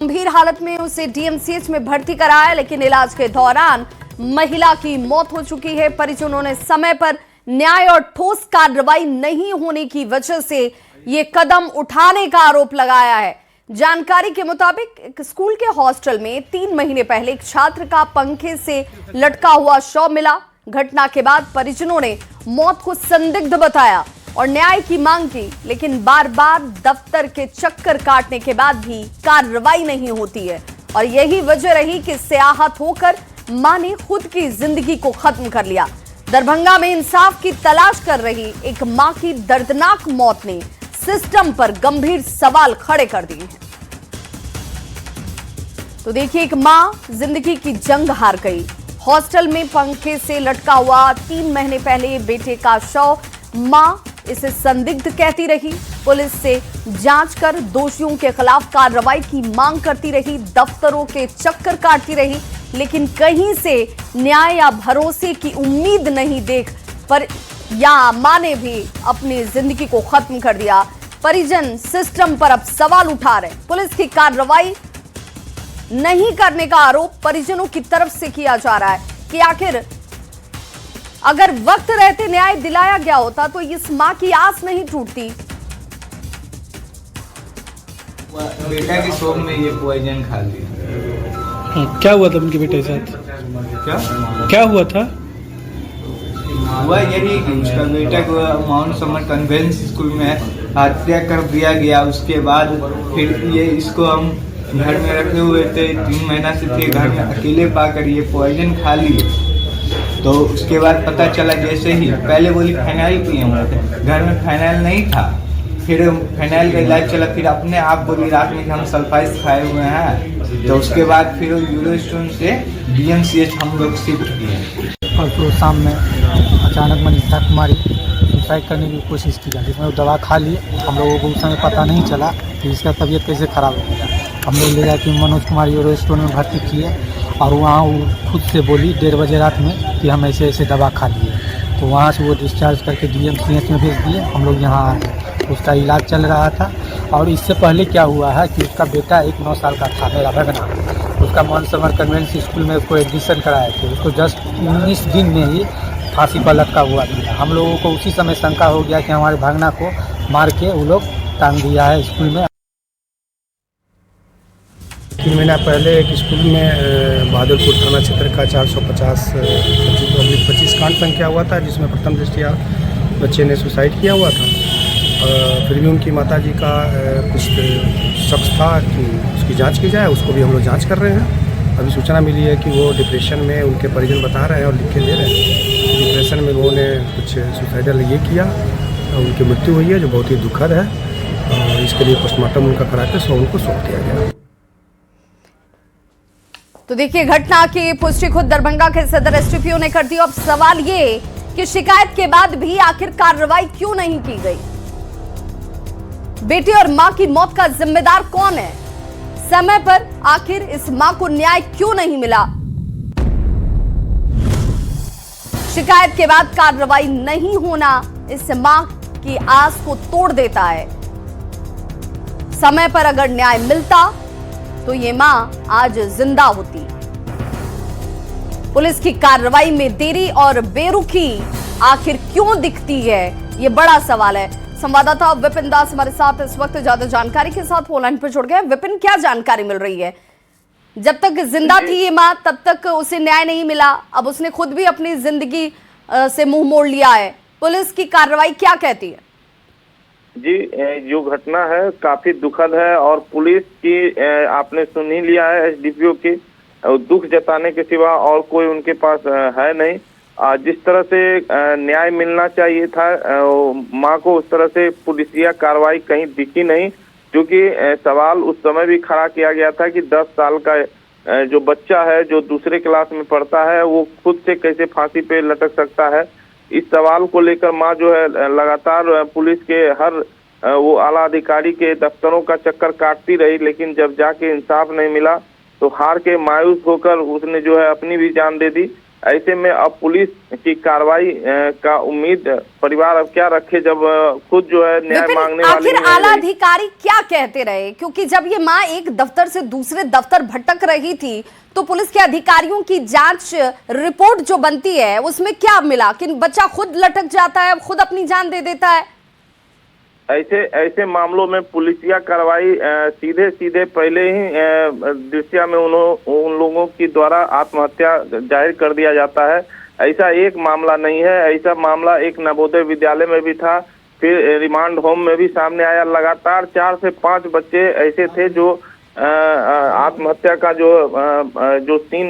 गंभीर हालत में उसे डीएमसीएच में भर्ती कराया, लेकिन इलाज के दौरान महिला की मौत हो चुकी है। परिजनों ने समय पर न्याय और ठोस कार्रवाई नहीं होने की वजह से ये कदम उठाने का आरोप लगाया है। जानकारी के मुताबिक एक स्कूल के हॉस्टल में 3 महीने पहले एक छात्र का पंखे से लटका हुआ शव मिला। घटना के बाद परिजनों ने मौत को संदिग्ध बताया और न्याय की मांग की, लेकिन बार बार दफ्तर के चक्कर काटने के बाद भी कार्रवाई नहीं होती है और यही वजह रही कि इससे आहत होकर मां ने खुद की जिंदगी को खत्म कर लिया। दरभंगा में इंसाफ की तलाश कर रही एक मां की दर्दनाक मौत ने सिस्टम पर गंभीर सवाल खड़े कर दिए हैं। तो देखिए, एक मां जिंदगी की जंग हार गई। हॉस्टल में पंखे से लटका हुआ 3 महीने पहले बेटे का शव, मां इसे संदिग्ध कहती रही। पुलिस से जांच कर दोषियों के खिलाफ कार्रवाई की मांग करती रही, दफ्तरों के चक्कर काटती रही, लेकिन कहीं से न्याय या भरोसे की उम्मीद नहीं देख पर या मां ने भी अपनी जिंदगी को खत्म कर दिया। परिजन सिस्टम पर अब सवाल उठा रहे। पुलिस की कार्रवाई नहीं करने का आरोप परिजनों की तरफ से किया जा रहा है कि आखिर अगर वक्त रहते न्याय दिलाया गया होता तो इस मां की आस नहीं टूटती। बेटा की शॉप में ये पॉइजन खा लिया। क्या हुआ था उनके बेटे के साथ? क्या हुआ था? हुआ यही कि उसका बेटा को माउंट समर कन्वेंस स्कूल में हत्या कर दिया गया। उसके बाद फिर ये इसको हम घर में रखे हुए थे, 3 महीना से थे घर में, अकेले पाकर ये पॉइजन खा लिए। तो उसके बाद पता चला, जैसे ही पहले बोली फाइनाइल पिए हुए थे, घर में फाइनाइल नहीं था। फिर फाइनाइल का इलाज चला, फिर अपने आप बोली रात में कि हम सल्फाइस खाए हुए हैं। तो उसके बाद फिर यूरोस्टोन से डीएमसीएच हम लोग शिफ्ट किए। परसों शाम में अचानक मनीषा कुमारी सुसाइड करने की कोशिश की, जिसमें वो दवा खा लिए। हम लोगों को उस समय पता नहीं चला कि इसका तबीयत कैसे खराब हो गया। हम लोग ले जाके मनोज कुमारी यूरोस्टोन में भर्ती किए और वहाँ वो खुद से बोली 1:30 बजे रात में कि हम ऐसे ऐसे दवा खा लिए। तो वहाँ से वो डिस्चार्ज करके डीएमसीएच में भेज दिए। हम लोग यहाँ आ गए, उसका इलाज चल रहा था। और इससे पहले क्या हुआ है कि उसका बेटा 9 साल का था, मेरा भगना, उसका माउंट समर कन्वेंस स्कूल में उसको एडमिशन कराए थे। उसको जस्ट 19 दिन में ही फांसी पर लटका हुआ मिला। हम लोगों को उसी समय शंका हो गया कि हमारे भगना को मार के वो लोग टांग दिया है स्कूल में। 3 महीना पहले एक स्कूल में बहादुरपुर थाना क्षेत्र का 450/25 कांड संख्या हुआ था, जिसमें प्रथम दृष्टया बच्चे ने सुसाइड किया हुआ था। फिर भी उनकी माताजी का कुछ शख्स था कि उसकी जांच की जाए, उसको भी हम लोग जांच कर रहे हैं। अभी सूचना मिली है कि वो डिप्रेशन में, उनके परिजन बता रहे हैं और लिख के दे रहे हैं, डिप्रेशन में उन्होंने कुछ सुसाइडल ये किया, उनकी मृत्यु हुई है, जो बहुत ही दुखद है। और इसके लिए पोस्टमार्टम उनका करा के उनको सौंप दिया गया। तो देखिए, घटना की पुष्टि खुद दरभंगा के सदर एसडीपीओ ने कर दी। अब सवाल ये कि शिकायत के बाद भी आखिर कार्रवाई क्यों नहीं की गई? बेटे और मां की मौत का जिम्मेदार कौन है? समय पर आखिर इस मां को न्याय क्यों नहीं मिला? शिकायत के बाद कार्रवाई नहीं होना इस मां की आस को तोड़ देता है। समय पर अगर न्याय मिलता तो ये मां आज जिंदा होती। पुलिस की कार्रवाई में देरी और बेरुखी आखिर क्यों दिखती है, ये बड़ा सवाल है। संवाददाता विपिन दास हमारे साथ इस वक्त ज्यादा जानकारी के साथ फोन लाइन पर जुड़ गए। विपिन, क्या जानकारी मिल रही है? जब तक जिंदा थी ये मां तब तक उसे न्याय नहीं मिला, अब उसने खुद भी अपनी जिंदगी से मुंह मोड़ लिया है। पुलिस की कार्रवाई क्या कहती है? जी, जो घटना है काफी दुखद है और पुलिस की आपने सुन ही लिया है, एसडीपीओ की दुख जताने के सिवा और कोई उनके पास है नहीं। जिस तरह से न्याय मिलना चाहिए था मां को, उस तरह से पुलिसिया कार्रवाई कहीं दिखी नहीं। क्योंकि सवाल उस समय भी खड़ा किया गया था कि 10 साल का जो बच्चा है, जो दूसरे क्लास में पढ़ता है, वो खुद से कैसे फांसी पे लटक सकता है। इस सवाल को लेकर मां जो है लगातार पुलिस के हर वो आला अधिकारी के दफ्तरों का चक्कर काटती रही, लेकिन जब जाके इंसाफ नहीं मिला तो हार के मायूस होकर उसने जो है अपनी भी जान दे दी। ऐसे में अब पुलिस की कार्रवाई का उम्मीद परिवार अब क्या रखे जब खुद जो है न्याय विपिन, मांगने वाली आखिर नहीं आला रही। अधिकारी क्या कहते रहे? क्योंकि जब ये माँ एक दफ्तर से दूसरे दफ्तर भटक रही थी तो पुलिस के अधिकारियों की जांच रिपोर्ट जो बनती है उसमें क्या मिला कि बच्चा खुद लटक जाता है, खुद अपनी जान दे देता है? ऐसे मामलों में पुलिसिया कार्रवाई सीधे सीधे पहले ही दृश्य में उन लोगों की द्वारा आत्महत्या जाहिर कर दिया जाता है। ऐसा एक मामला नहीं है, ऐसा मामला एक नवोदय विद्यालय में भी था, फिर रिमांड होम में भी सामने आया। लगातार 4 से 5 बच्चे ऐसे थे जो आत्महत्या का जो सीन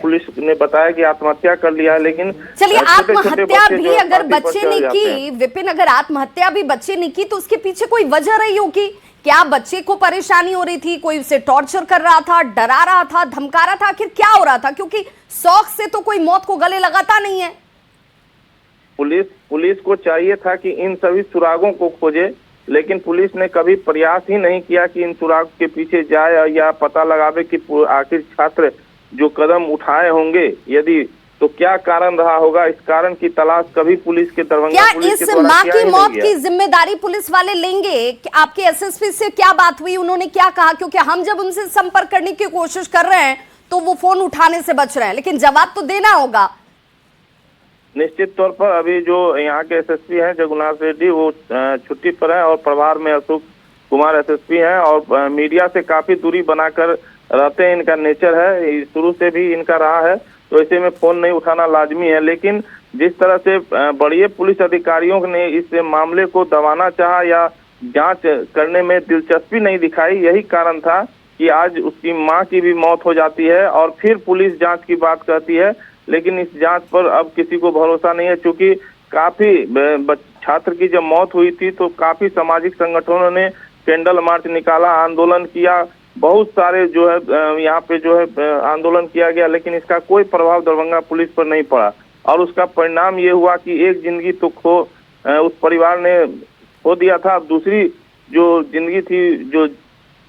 पुलिस ने बताया कि आत्महत्या कर लिया है। लेकिन चलिए, छोटे-छोटे आत्महत्या बच्चे भी जो अगर फांसी पर बच्चे चढ़ ने जाते हैं। की, विपिन, अगर आत्महत्या भी बच्चे ने की तो उसके पीछे कोई वजह रही होगी? क्या बच्चे को परेशानी हो रही थी, कोई उसे टॉर्चर कर रहा था, डरा रहा था, धमका रहा था, आखिर क्या हो रहा था? क्योंकि शौक से तो कोई मौत को गले लगाता नहीं है। पुलिस को चाहिए था कि इन सभी सुरागों को खोजे, लेकिन पुलिस ने कभी प्रयास ही नहीं किया कि इन सुराग के पीछे जाए या पता लगावे कि आखिर छात्र जो कदम उठाए होंगे यदि तो क्या कारण रहा होगा। इस कारण की तलाश कभी पुलिस के दरभंगा क्या पुलिस इस के द्वारा माँ किया की ही मौत नहीं की गया। जिम्मेदारी पुलिस वाले लेंगे? आपके एसएसपी से क्या बात हुई, उन्होंने क्या कहा? क्योंकि हम जब उनसे संपर्क करने की कोशिश कर रहे हैं तो वो फोन उठाने से बच रहे हैं, लेकिन जवाब तो देना होगा। निश्चित तौर पर अभी जो यहाँ के एसएसपी हैं जगन्नाथ रेड्डी, वो छुट्टी पर हैं और प्रभार में अशोक कुमार एसएसपी हैं और मीडिया से काफी दूरी बनाकर रहते हैं। इनका नेचर है, शुरू से भी इनका रहा है, तो ऐसे में फोन नहीं उठाना लाजमी है। लेकिन जिस तरह से बड़े पुलिस अधिकारियों ने इस मामले को दबाना चाहा या जांच करने में दिलचस्पी नहीं दिखाई, यही कारण था कि आज उसकी मां की भी मौत हो जाती है और फिर पुलिस जांच की बात करती है। लेकिन इस जांच पर अब किसी को भरोसा नहीं है, क्योंकि काफी छात्र की जब मौत हुई थी तो काफी सामाजिक संगठनों ने कैंडल मार्च निकाला, आंदोलन किया, बहुत सारे जो है यहाँ पे जो है आंदोलन किया गया, लेकिन इसका कोई प्रभाव दरभंगा पुलिस पर नहीं पड़ा और उसका परिणाम ये हुआ कि एक जिंदगी तो उस परिवार ने खो दिया था। अब दूसरी जो जिंदगी थी, जो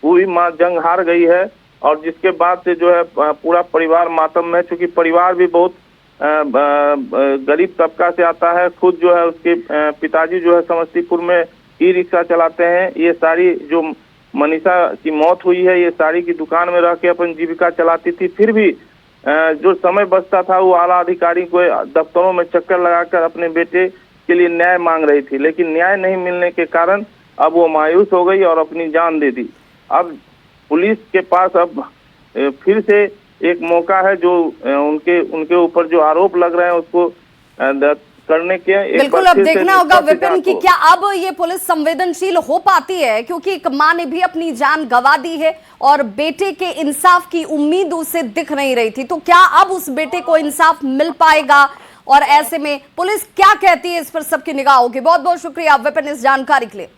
पूरी माँ जंग हार गई है और जिसके बाद से जो है पूरा परिवार मातम में, चूंकि परिवार भी बहुत गरीब तबका से आता है। खुद जो है उसके पिताजी जो है समस्तीपुर में ई रिक्शा चलाते हैं। ये सारी जो मनीषा की मौत हुई है, ये साड़ी की दुकान में रह के अपन जीविका चलाती थी। फिर भी जो समय बचता था वो आला अधिकारी को दफ्तरों में चक्कर लगाकर अपने बेटे के लिए न्याय मांग रही थी, लेकिन न्याय नहीं मिलने के कारण अब वो मायूस हो गई और अपनी जान दे दी। अब पुलिस के पास अब फिर से एक मौका है, जो उनके ऊपर जो आरोप लग रहे हैं उसको करने के बिल्कुल अब देखना होगा विपिन कि क्या अब ये पुलिस संवेदनशील हो पाती है, क्योंकि एक मां ने भी अपनी जान गंवा दी है और बेटे के इंसाफ की उम्मीद उसे दिख नहीं रही थी। तो क्या अब उस बेटे को इंसाफ मिल पाएगा और ऐसे में पुलिस क्या कहती है, इस पर सबकी निगाह होगी। बहुत बहुत शुक्रिया विपिन इस जानकारी के लिए।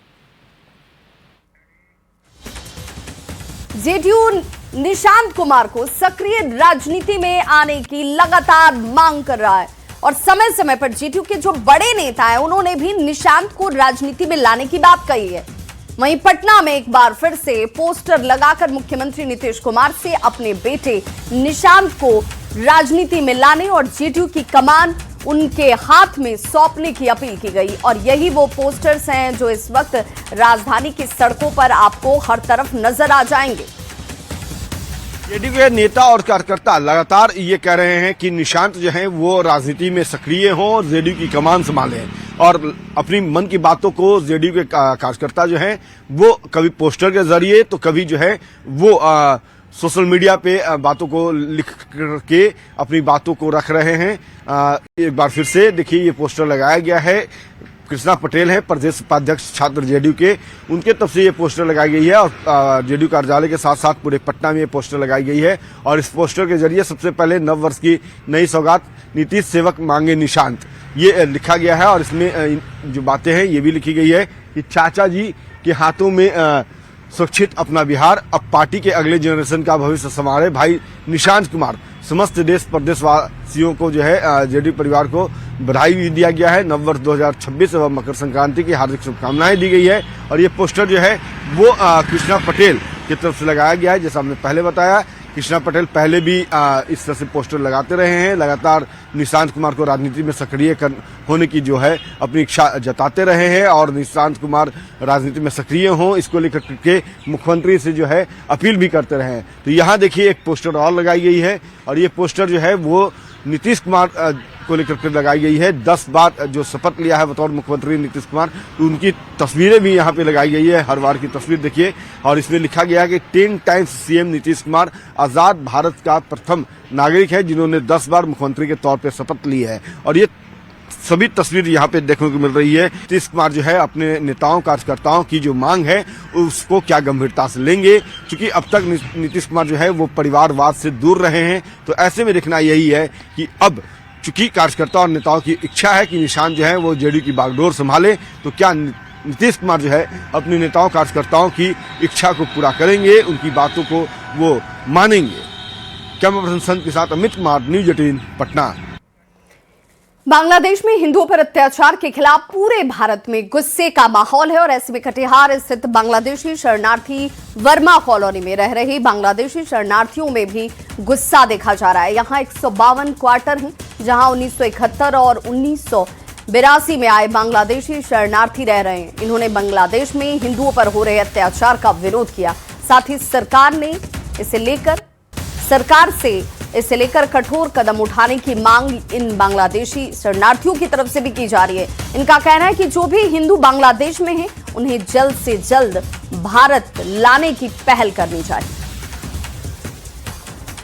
जेडीयू निशांत कुमार को सक्रिय राजनीति में आने की लगातार मांग कर रहा है और समय समय पर जेडीयू के जो बड़े नेता हैं उन्होंने भी निशांत को राजनीति में लाने की बात कही है। वहीं पटना में एक बार फिर से पोस्टर लगाकर मुख्यमंत्री नीतीश कुमार से अपने बेटे निशांत को राजनीति में लाने और जेडीयू की कमान उनके हाथ में सौंपने की अपील की गई और यही वो पोस्टर्स हैं जो इस वक्त राजधानी की सड़कों पर आपको हर तरफ नजर आ जाएंगे। जेडीयू के नेता और कार्यकर्ता लगातार ये कह रहे हैं कि निशांत जो है वो राजनीति में सक्रिय हों और जेडीयू की कमान संभालें और अपनी मन की बातों को जेडीयू के कार्यकर्ता जो हैं वो कभी पोस्टर के जरिए तो कभी जो है वो सोशल मीडिया पे बातों को लिख के अपनी बातों को रख रहे हैं। एक बार फिर से देखिए ये पोस्टर लगाया गया है। कृष्णा पटेल है प्रदेश उपाध्यक्ष छात्र जेडीयू के, उनके तरफ से ये पोस्टर लगाई गई है और जेडीयू कार्यालय के साथ साथ पूरे पटना में ये पोस्टर लगाई गई है और इस पोस्टर के जरिए सबसे पहले नव वर्ष की नई सौगात नीतीश सेवक मांगे निशांत, ये लिखा गया है और इसमें जो बातें हैं ये भी लिखी गई है कि चाचा जी के हाथों में सुरक्षित अपना बिहार, अब पार्टी के अगले जनरेशन का भविष्य संवारे भाई निशांत कुमार समस्त देश प्रदेशवासियों को जो है जेडीयू परिवार को बधाई भी दिया गया है। नववर्ष 2026 एवं मकर संक्रांति की हार्दिक शुभकामनाएं दी गई है। और ये पोस्टर जो है वो कृष्णा पटेल की तरफ से लगाया गया है। जैसा हमने पहले बताया, कृष्णा पटेल पहले भी इस तरह से पोस्टर लगाते रहे हैं। लगातार निशांत कुमार को राजनीति में सक्रिय होने की जो है अपनी इच्छा जताते रहे हैं और निशांत कुमार राजनीति में सक्रिय हों, इसको लेकर के मुख्यमंत्री से जो है अपील भी करते रहे हैं। तो यहाँ देखिए एक पोस्टर और लगाई गई है और ये पोस्टर जो है वो नीतीश कुमार को लेकर के लगाई गई है। 10 बार जो शपथ लिया है बतौर मुख्यमंत्री नीतीश कुमार, उनकी तस्वीरें भी यहाँ पे लगाई गई है। हर बार की तस्वीर देखिए और इसमें लिखा गया है कि 10 टाइम्स सीएम नीतीश कुमार आजाद भारत का प्रथम नागरिक है जिन्होंने 10 बार मुख्यमंत्री के तौर पर शपथ ली है। और ये सभी तस्वीर यहाँ पे देखने को मिल रही है। नीतीश कुमार जो है अपने नेताओं कार्यकर्ताओं की जो मांग है उसको क्या गंभीरता से लेंगे, क्योंकि अब तक नीतीश कुमार जो है वो परिवारवाद से दूर रहे हैं। तो ऐसे में देखना यही है कि अब चूंकि कार्यकर्ता और नेताओं की इच्छा है कि निशांत जो है वो जेडीयू की बागडोर संभाले, तो क्या नीतीश कुमार जो है अपने नेताओं कार्यकर्ताओं की इच्छा को पूरा करेंगे, उनकी बातों को वो मानेंगे। कैमरा पर्सन संत के साथ अमित कुमार, न्यूज 18 पटना। बांग्लादेश में हिंदुओं पर अत्याचार के खिलाफ पूरे भारत में गुस्से का माहौल है और ऐसे में कटिहार स्थित बांग्लादेशी शरणार्थी वर्मा कॉलोनी में रह रहे बांग्लादेशी शरणार्थियों में भी गुस्सा देखा जा रहा है। यहाँ 152 क्वार्टर हैं जहां 1971 और 1982 में आए बांग्लादेशी शरणार्थी रह रहे हैं। इन्होंने बांग्लादेश में हिंदुओं पर हो रहे अत्याचार का विरोध किया। साथ ही सरकार से इसे लेकर कठोर कदम उठाने की मांग इन बांग्लादेशी शरणार्थियों की तरफ से भी की जा रही है। इनका कहना है कि जो भी हिंदू बांग्लादेश में हैं, उन्हें जल्द से जल्द भारत लाने की पहल करनी चाहिए।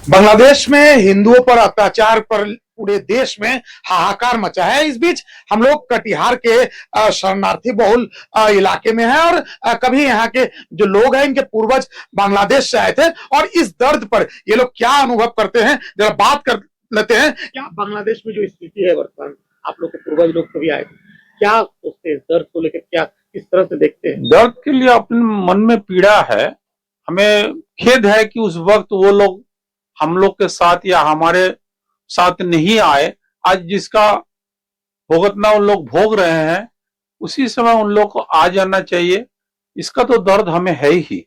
बांग्लादेश में हिंदुओं पर अत्याचार पर पूरे देश में हाहाकार मचा है। इस बीच हम लोग कटिहार के शरणार्थी बहुल इलाके में हैं और कभी यहाँ के जो लोग हैं इनके पूर्वज बांग्लादेश से आए थे और इस दर्द पर ये लोग क्या अनुभव करते हैं जरा बात कर लेते हैं। क्या बांग्लादेश में जो स्थिति है वर्तमान, आप लोग के पूर्वज लोग कभी आए थे, क्या सोचते हैं दर्द को लेकर, क्या किस तरह से देखते हैं? दर्द के लिए अपने मन में पीड़ा है। हमें खेद है कि उस वक्त वो लोग हम लोग के साथ या हमारे साथ नहीं आए। आज जिसका भुगतना उन लोग भोग रहे हैं उसी समय उन लोग को आ जाना चाहिए। इसका तो दर्द हमें है ही।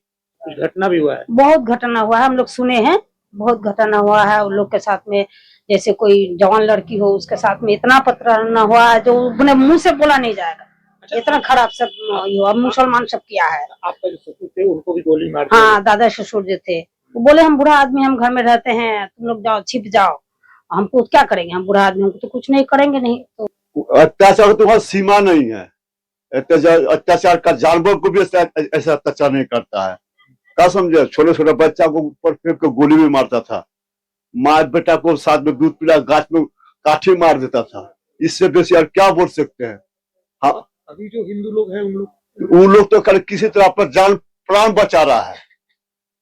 घटना भी हुआ है, बहुत घटना हुआ है, हम लोग सुने हैं, बहुत घटना हुआ है उन लोग के साथ में। जैसे कोई जवान लड़की हो उसके साथ में इतना पत्थर हुआ है जो अपने मुंह से बोला नहीं जाएगा। इतना खराब सब मुसलमान सब किया है। आपका जो ससुर थे उनको भी गोली मार? हाँ, दादा ससुर जो थे वो बोले हम बूढ़ा आदमी, हम घर में रहते हैं, तुम लोग जाओ छिप जाओ, हमको क्या करेंगे, हम बूढ़ा आदमी हमको तो कुछ नहीं करेंगे। नहीं तो अत्याचार तो वहाँ सीमा नहीं है। अत्याचार का जानवर को भी ऐसा अत्याचार नहीं करता है। क्या समझे, छोटे छोटे बच्चा को ऊपर फेंक के गोली भी मारता था, माँ बेटा को साथ में दूध पिला गाछ में काठी मार देता था। इससे बेसी यार क्या बोल सकते हैं। हाँ, अभी जो हिंदू लोग हैं उन लोग तो किसी तरह अपना जान प्राण बचा रहा है।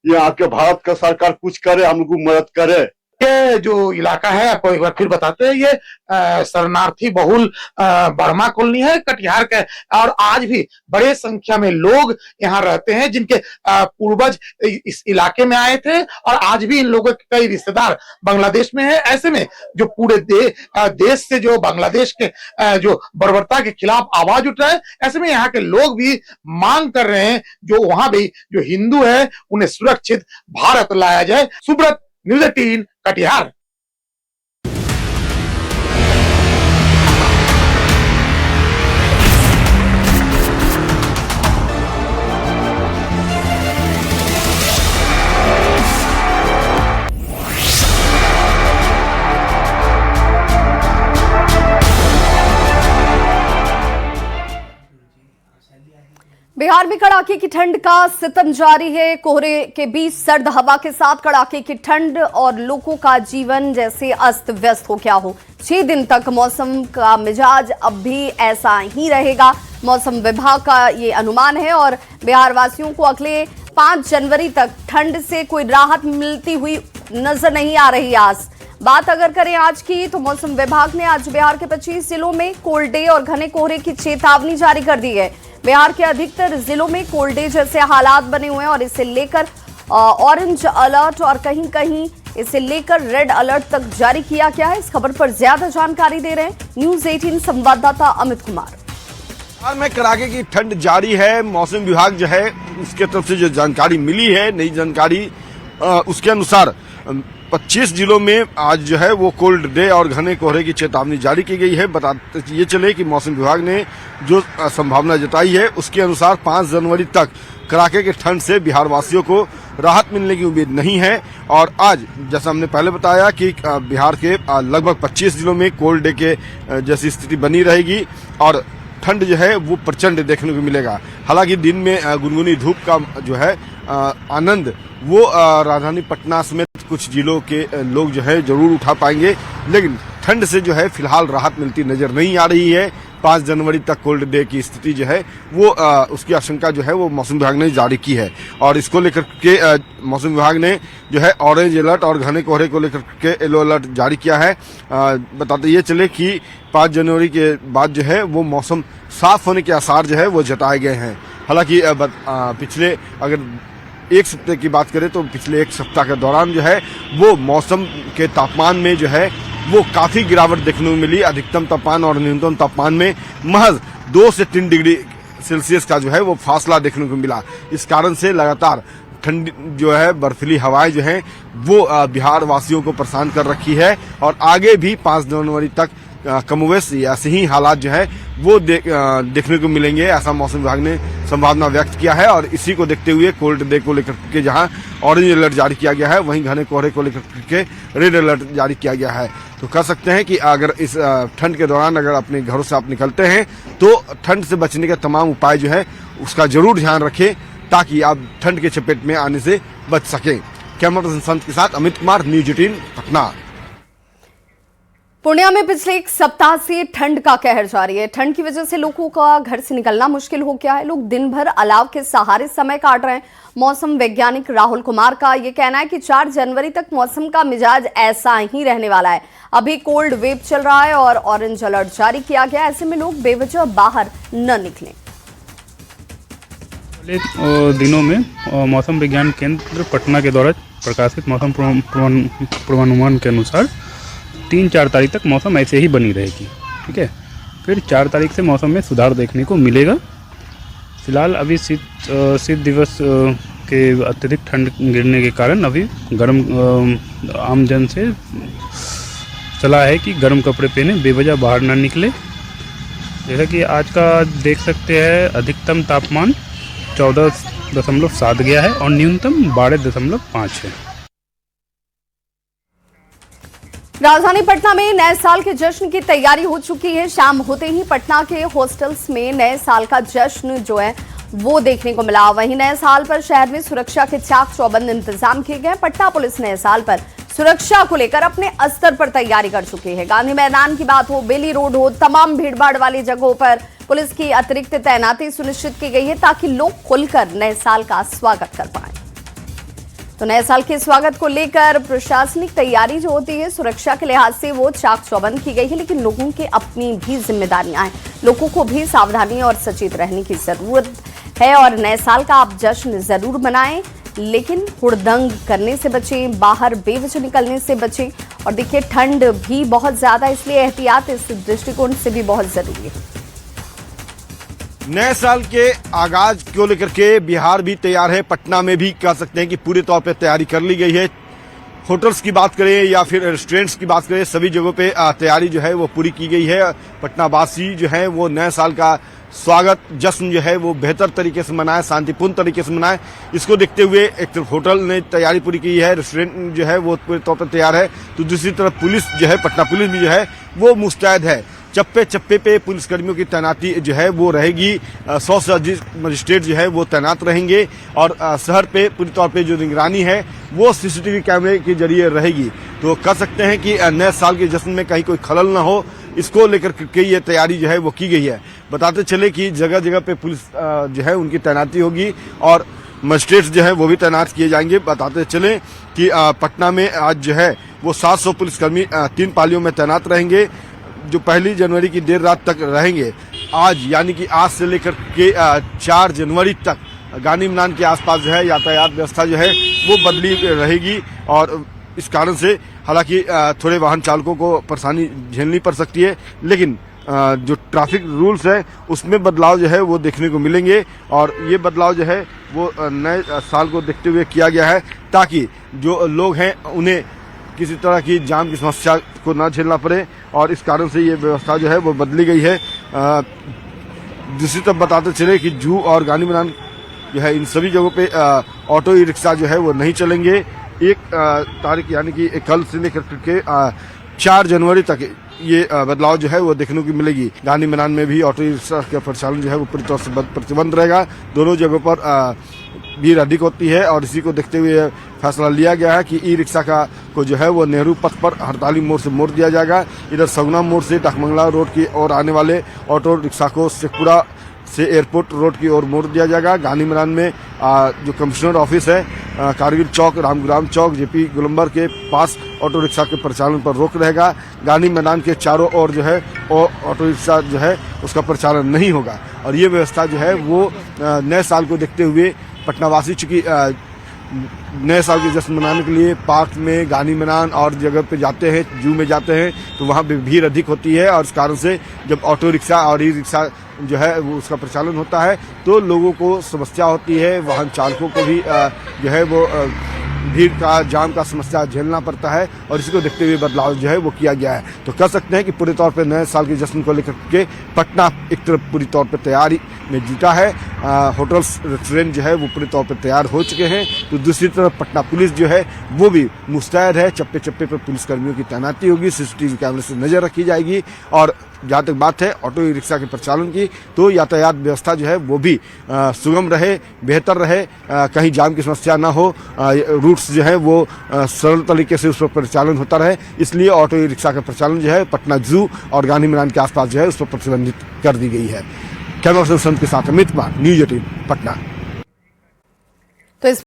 यहाँ के भारत का सरकार कुछ करे, हम लोग को मदद करे। ये जो इलाका है आपको एक बार फिर बताते हैं, ये शरणार्थी बहुल वर्मा कॉलोनी है कटिहार के और आज भी बड़े संख्या में लोग यहाँ रहते हैं जिनके पूर्वज इस इलाके में आए थे और आज भी इन लोगों के कई रिश्तेदार बांग्लादेश में है। ऐसे में जो पूरे देश से जो बांग्लादेश के जो बर्बरता के खिलाफ आवाज उठ रहा है, ऐसे में यहाँ के लोग भी मांग कर रहे हैं जो वहां भी जो हिंदू है उन्हें सुरक्षित भारत लाया जाए। सुब्रत, न्यूज 18 कटिहार। बिहार में कड़ाके की ठंड का सितम जारी है। कोहरे के बीच सर्द हवा के साथ कड़ाके की ठंड और लोगों का जीवन जैसे अस्त व्यस्त हो गया हो। 6 दिन तक मौसम का मिजाज अब भी ऐसा ही रहेगा, मौसम विभाग का ये अनुमान है और बिहार वासियों को अगले 5 जनवरी तक ठंड से कोई राहत मिलती हुई नजर नहीं आ रही। आज बात अगर करें आज की, तो मौसम विभाग ने आज बिहार के 25 जिलों में कोल्ड डे और घने कोहरे की चेतावनी जारी कर दी है। बिहार के अधिकतर जिलों में कोल्ड डे जैसे हालात बने हुए हैं और इसे लेकर ऑरेंज अलर्ट और कहीं कहीं इसे लेकर रेड अलर्ट तक जारी किया गया है। इस खबर पर ज्यादा जानकारी दे रहे हैं न्यूज 18 संवाददाता अमित कुमार। बिहार में कड़ाके की ठंड जारी है। मौसम विभाग जो है उसके तरफ से जो जानकारी मिली है, नई जानकारी उसके अनुसार 25 जिलों में आज जो है वो कोल्ड डे और घने कोहरे की चेतावनी जारी की गई है। बताते ये चले कि मौसम विभाग ने जो संभावना जताई है उसके अनुसार 5 जनवरी तक कड़ाके की ठंड से बिहार वासियों को राहत मिलने की उम्मीद नहीं है। और आज जैसा हमने पहले बताया कि बिहार के लगभग 25 जिलों में कोल्ड डे के जैसी स्थिति बनी रहेगी और ठंड जो है वो प्रचंड देखने को मिलेगा। हालांकि दिन में गुनगुनी धूप का जो है आनंद वो राजधानी पटना समेत कुछ जिलों के लोग जो है जरूर उठा पाएंगे, लेकिन ठंड से जो है फिलहाल राहत मिलती नजर नहीं आ रही है। 5 जनवरी तक कोल्ड डे की स्थिति जो है वो उसकी आशंका जो है वो मौसम विभाग ने जारी की है और इसको लेकर के मौसम विभाग ने जो है ऑरेंज अलर्ट और घने कोहरे को लेकर के येलो अलर्ट जारी किया है। बताते ये चले कि 5 जनवरी के बाद जो है वो मौसम साफ होने के आसार जो है वो जताए गए हैं। हालांकि पिछले अगर एक सप्ताह की बात करें तो पिछले एक सप्ताह के दौरान जो है वो मौसम के तापमान में जो है वो काफी गिरावट देखने को मिली। अधिकतम तापमान और न्यूनतम तापमान में महज 2 से 3 डिग्री सेल्सियस का जो है वो फासला देखने को मिला। इस कारण से लगातार ठंडी जो है बर्फीली हवाएं जो हैं वो बिहार वासियों को परेशान कर रखी है और आगे भी 5 जनवरी तक कमोवेश ऐसे ही हालात जो है वो देखने को मिलेंगे, ऐसा मौसम विभाग ने संभावना व्यक्त किया है। और इसी को देखते हुए कोल्ड डे को लेकर के जहां ऑरेंज अलर्ट जारी किया गया है, वहीं घने कोहरे को लेकर के रेड अलर्ट जारी किया गया है। तो कह सकते हैं कि अगर इस ठंड के दौरान अगर अपने घरों से आप निकलते हैं तो ठंड से बचने के तमाम उपाय जो है उसका जरूर ध्यान रखें ताकि आप ठंड के चपेट में आने से बच सकें। कैमरा पर्सन संत के साथ अमित कुमार, न्यूज 18 पटना। पूर्णिया में पिछले एक सप्ताह से ठंड का कहर जारी है। ठंड की वजह से लोगों का घर से निकलना मुश्किल हो गया है। लोग दिन भर अलाव के सहारे समय काट रहे हैं। मौसम वैज्ञानिक राहुल कुमार का यह कहना है कि 4 जनवरी तक मौसम का मिजाज ऐसा ही रहने वाला है। अभी कोल्ड वेव चल रहा है और ऑरेंज अलर्ट जारी किया गया। ऐसे में लोग बेवजह बाहर न निकलें। दिनों में मौसम विज्ञान केंद्र पटना के द्वारा प्रकाशित मौसम पूर्वानुमान के अनुसार 3-4 तारीख तक मौसम ऐसे ही बनी रहेगी। ठीक है, फिर 4 तारीख से मौसम में सुधार देखने को मिलेगा। फिलहाल अभी शीत दिवस के अत्यधिक ठंड गिरने के कारण अभी गर्म आम जन से सलाह है कि गर्म कपड़े पहने, बेवजह बाहर ना निकले। जैसा कि आज का देख सकते हैं अधिकतम तापमान 14.7 गया है और न्यूनतम 12.5 है। राजधानी पटना में नए साल के जश्न की तैयारी हो चुकी है। शाम होते ही पटना के हॉस्टल्स में नए साल का जश्न जो है वो देखने को मिला। वहीं नए साल पर शहर में सुरक्षा के चाक चौबंद इंतजाम किए गए। पटना पुलिस नए साल पर सुरक्षा को लेकर अपने स्तर पर तैयारी कर चुकी है। गांधी मैदान की बात हो, बेली रोड हो, तमाम भीड़भाड़ वाली जगहों पर पुलिस की अतिरिक्त तैनाती सुनिश्चित की गई है ताकि लोग खुलकर नए साल का स्वागत कर पाए। तो नए साल के स्वागत को लेकर प्रशासनिक तैयारी जो होती है सुरक्षा के लिहाज से वो चाक चौबंद की गई है, लेकिन लोगों के अपनी भी जिम्मेदारियां हैं। लोगों को भी सावधानी और सचेत रहने की जरूरत है और नए साल का आप जश्न जरूर मनाएं, लेकिन हुड़दंग करने से बचें, बाहर बेवजह निकलने से बचें। और देखिए ठंड भी बहुत ज्यादा, इसलिए एहतियात इस दृष्टिकोण से भी बहुत जरूरी है। नए साल के आगाज को लेकर के बिहार भी तैयार है। पटना में भी कह सकते हैं कि पूरे तौर पे तैयारी कर ली गई है। होटल्स की बात करें या फिर रेस्टोरेंट्स की बात करें, सभी जगहों पे तैयारी जो है वो पूरी की गई है। पटना वासी जो है वो नए साल का स्वागत जश्न जो है वो बेहतर तरीके से मनाए, शांतिपूर्ण तरीके से मनाए। इसको देखते हुए एक तरफ होटल ने तैयारी पूरी की है, रेस्टोरेंट जो है वो पूरे तौर पर तैयार है, तो दूसरी तरफ पुलिस जो है, पटना पुलिस भी जो है वो मुस्तैद है। चप्पे चप्पे पे पुलिसकर्मियों की तैनाती जो है वो रहेगी। 100 से अधिक मजिस्ट्रेट जो है वो तैनात रहेंगे और शहर पे पूरी तौर पे जो निगरानी है वो सीसीटीवी कैमरे के जरिए रहेगी। तो कह सकते हैं कि नए साल के जश्न में कहीं कोई खलल न हो, इसको लेकर के ये तैयारी जो है वो की गई है। बताते चले कि जगह जगह पे पुलिस जो है उनकी तैनाती होगी और मजिस्ट्रेट्स जो है वो भी तैनात किए जाएंगे। बताते चले कि पटना में आज जो है वो 700 पुलिसकर्मी 3 पालियों में तैनात रहेंगे, जो 1 जनवरी की देर रात तक रहेंगे। आज यानी कि आज से लेकर के 4 जनवरी तक गांधी मैदान के आसपास जो है यातायात व्यवस्था जो है वो बदली रहेगी और इस कारण से हालांकि थोड़े वाहन चालकों को परेशानी झेलनी पड़ सकती है, लेकिन जो ट्रैफिक रूल्स है उसमें बदलाव जो है वो देखने को मिलेंगे और ये बदलाव जो है वो नए साल को देखते हुए किया गया है ताकि जो लोग हैं उन्हें किसी तरह की जाम की समस्या को ना झेलना पड़े और इस कारण से ये व्यवस्था जो है वो बदली गई है। दूसरी तरफ बताते चले कि जू और गांधी मैदान जो है इन सभी जगहों पे ऑटो ई रिक्शा जो है वो नहीं चलेंगे। 1 तारीख यानी कि कल से लेकर के 4 जनवरी तक ये बदलाव जो है वो देखने को मिलेगी। गांधी मैदान में भी ऑटो रिक्शा का परिचालन जो है वो पूरी तरह से प्रतिबंध रहेगा। दोनों जगहों पर भीड़ अधिक होती है और इसी को देखते हुए फैसला लिया गया है कि ई रिक्शा को जो है वो नेहरू पथ पर हड़ताली मोड़ से मोड़ दिया जाएगा। इधर सगुना मोड़ से डाकमंगला रोड की ओर आने वाले ऑटो रिक्शा को शेखपुरा से एयरपोर्ट रोड की ओर मोड़ दिया जाएगा। गांधी मैदान में जो कमिश्नर ऑफिस है, कारगिल चौक, रामग्राम चौक, जेपी गोलंबर के पास ऑटो रिक्शा के परिचालन पर रोक रहेगा। गांधी मैदान के चारों ओर जो है ऑटो रिक्शा जो है उसका परिचालन नहीं होगा और ये व्यवस्था जो है वो नए साल को देखते हुए पटनावासी चूंकि नए साल के जश्न मनाने के लिए पार्क में, गांधी मैदान और जगह पे जाते हैं, जू में जाते हैं तो वहाँ पे भीड़ अधिक होती है और इस कारण से जब ऑटो रिक्शा और ई रिक्शा जो है वो उसका प्रचलन होता है तो लोगों को समस्या होती है, वाहन चालकों को भी जो है वो भीड़ का, जाम का समस्या झेलना पड़ता है और इसी को देखते हुए बदलाव जो है वो किया गया है। तो कह सकते हैं कि पूरे तौर पे नए साल के जश्न को लेकर के पटना एक तरफ पूरी तौर पे तैयारी में जुटा है। होटल्स, रेस्टोरेंट जो है वो पूरे तौर पे तैयार हो चुके हैं तो दूसरी तरफ पटना पुलिस जो है वो भी मुस्तैद है। चप्पे चप्पे पर पुलिसकर्मियों की तैनाती होगी, सीसीटीवी कैमरे से नजर रखी जाएगी और जहाँ तक बात है ऑटो रिक्शा के परिचालन की तो यातायात व्यवस्था जो है वो भी सुगम रहे, बेहतर रहे, कहीं जाम की समस्या ना हो, रूट्स जो है वो सरल तरीके से उस पर परिचालन होता रहे, इसलिए ऑटो रिक्शा का परिचालन जो है पटना जू और गांधी मैदान के आसपास जो है उस पर प्रतिबंधित कर दी गई है। कैमरा पर्सन के साथ अमित कुमार, न्यूज 18 पटना। तो इस